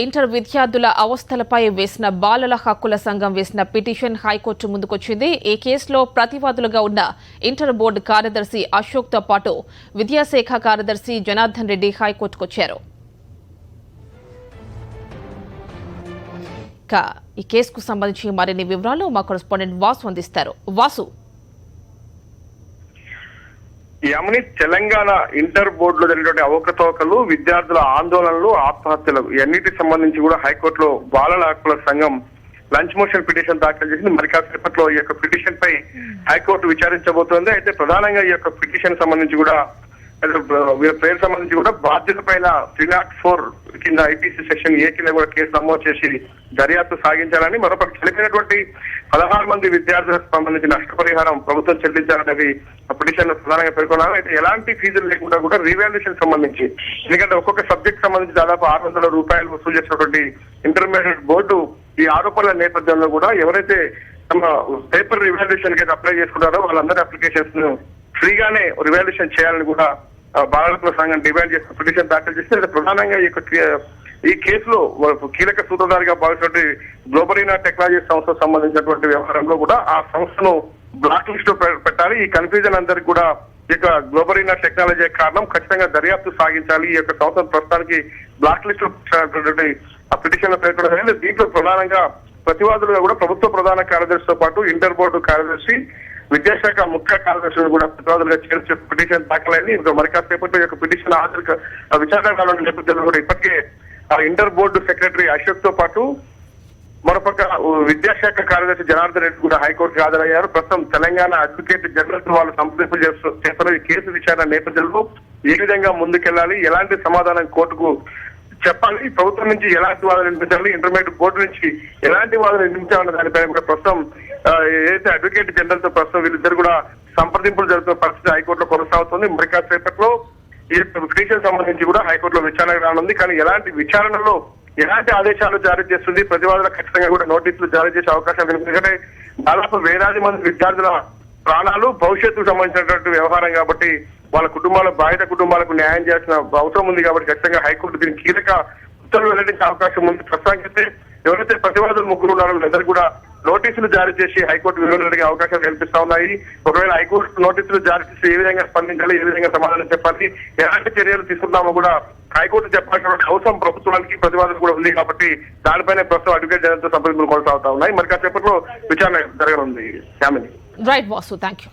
Inter విద్యార్థుల అవస్థలపై వేసిన బాలల హక్కుల సంఘం వేసిన పిటిషన్ హైకోర్టు ముందుకొచ్చింది. ఈ కేసులో ప్రతివాదులుగా ఉన్న ఇంటర్ బోర్డు కార్యదర్శి అశోక్తో పాటు విద్యాశాఖ కార్యదర్శి జనార్దన్ రెడ్డి హైకోర్టుకొచ్చారు. ఈ కేసుకు సంబంధించి మరిన్ని వివరాలు మా కరెస్పాండెంట్ వాసు అందిస్తారు. వాసు, యామిని, తెలంగాణ ఇంటర్ బోర్డులో జరిగినటువంటి అవకతవకలు, విద్యార్థుల ఆందోళనలు, ఆత్మహత్యలు ఇవన్నిటికి సంబంధించి కూడా హైకోర్టులో బాలల హక్కుల సంఘం లంచ్ మోషన్ పిటిషన్ దాఖలు చేసింది. మరి కాసేపట్లో ఈ యొక్క పిటిషన్ పై హైకోర్టు విచారించబోతోంది. అయితే ప్రధానంగా ఈ యొక్క పిటిషన్ సంబంధించి కూడా పేరు సంబంధించి కూడా బాధ్యత పైన 304 కింద ఐపీసీ సెక్షన్ ఏ కింద కూడా కేసు నమోదు చేసి దర్యాప్తు సాగించాలని, మరొకటి చనిపోయినటువంటి 16 మంది విద్యార్థులకు సంబంధించి నష్టపరిహారం ప్రభుత్వం చెల్లించాలనేది పిటిషన్ ప్రధానంగా పేర్కొన్నారు. అయితే ఎలాంటి ఫీజులు లేకుండా కూడా రీవాల్యుయేషన్ సంబంధించి, ఎందుకంటే ఒక్కొక్క సబ్జెక్ట్ సంబంధించి దాదాపు 600 రూపాయలు వసూలు చేసినటువంటి ఇంటర్మీడియట్ బోర్డు ఈ ఆరోపణల నేపథ్యంలో కూడా ఎవరైతే తమ పేపర్ రివాల్యుయేషన్ కి అప్లై చేసుకుంటారో వాళ్ళందరి అప్లికేషన్స్ ను ఫ్రీగానే రివాల్యుయేషన్ చేయాలని కూడా బాలల హక్కుల సంఘం డిమాండ్ చేసిన పిటిషన్ దాఖలు చేస్తే ప్రధానంగా ఈ కేసులో కీలక సూత్రధారిగా భావించినటువంటి గ్లోబరీనా టెక్నాలజీ సంస్థకు సంబంధించినటువంటి వ్యవహారంలో కూడా ఆ సంస్థను బ్లాక్ లిస్ట్ లో పెట్టాలి. ఈ కన్ఫ్యూజన్ అందరికి కూడా ఈ యొక్క గ్లోబరీనా టెక్నాలజీ కారణం, ఖచ్చితంగా దర్యాప్తు సాగించాలి. ఈ యొక్క సంస్థను ప్రస్తుతానికి బ్లాక్ లిస్ట్ లో ఆ పిటిషన్ లో పేర్కొనడం. దీంట్లో ప్రధానంగా ప్రతివాదులుగా కూడా ప్రభుత్వ ప్రధాన కార్యదర్శితో పాటు ఇంటర్ బోర్డు కార్యదర్శి, విద్యాశాఖ ముఖ్య కార్యదర్శులు కూడా ప్రతివాదులుగా చేర్చే పిటిషన్ దాఖలైంది. ఇంకా మరి కాసేపట్లో యొక్క పిటిషన్ విచారణ కావాలనే నేపథ్యంలో కూడా ఇప్పటికే ఇంటర్ బోర్డు సెక్రటరీ అశోక్ తో పాటు మరోపక్క విద్యాశాఖ కార్యదర్శి జనార్దన్ రెడ్డి కూడా హైకోర్టుకు హాజరయ్యారు. ప్రస్తుతం తెలంగాణ అడ్వకేట్ జనరల్ తో వాళ్ళు సంప్రదింపులు చేస్తున్న ఈ కేసు విచారణ నేపథ్యంలో ఏ విధంగా ముందుకెళ్లాలి, ఎలాంటి సమాధానం కోర్టుకు చెప్పాలి, ప్రభుత్వం నుంచి ఎలాంటి వాదన వినిపించాలి, ఇంటర్మీడియట్ బోర్డు నుంచి ఎలాంటి వాదన వినిపించాలన్న దానిపైన కూడా ప్రస్తుతం ఏదైతే అడ్వకేట్ జనరల్ తో ప్రస్తుతం వీళ్ళిద్దరు కూడా సంప్రదింపులు జరుగుతున్న పరిస్థితి హైకోర్టులో కొనసాగుతుంది. మరి కాసేపట్లో ఈ పిటిషన్ సంబంధించి కూడా హైకోర్టులో విచారణ రానుంది. కానీ ఎలాంటి విచారణలో ఎలాంటి ఆదేశాలు జారీ చేస్తుంది, ప్రతివాదులకు ఖచ్చితంగా కూడా నోటీసులు జారీ చేసే అవకాశాలు కనిపిస్తుంది. ఎందుకంటే దాదాపు వేలాది మంది విద్యార్థుల ప్రాణాలు, భవిష్యత్తుకు సంబంధించినటువంటి వ్యవహారం కాబట్టి వాళ్ళ కుటుంబాల బాధిత కుటుంబాలకు న్యాయం చేయాల్సిన అవసరం ఉంది. కాబట్టి ఖచ్చితంగా హైకోర్టు దీనికి కీలక ఉత్తర్వులు వెల్లడించే అవకాశం ఉంది. ప్రస్తుతానికి ఎవరైతే ప్రతివాదులు ముగ్గురు ఉన్నారో వీళ్ళందరూ కూడా నోటీసులు జారీ చేసి హైకోర్టు వివరణ అడిగే అవకాశాలు కనిపిస్తా ఉన్నాయి. ఒకవేళ హైకోర్టు నోటీసులు జారీ చేసి ఏ విధంగా స్పందించాలి, ఏ విధంగా సమాధానం చెప్పాలి, ఎలాంటి చర్యలు తీసుకున్నామో కూడా హైకోర్టు చెప్పాల్సిన అవసరం ప్రభుత్వానికి, ప్రతివాదులు కూడా ఉంది. కాబట్టి దానిపైన ప్రస్తుతం అడ్వకేట్ జనరల్ తో సంప్రదింపులు కొనసాగుతా ఉన్నాయి. మరి కాసేపట్లో విచారణ జరగనుంది. Right Vasu, thank you.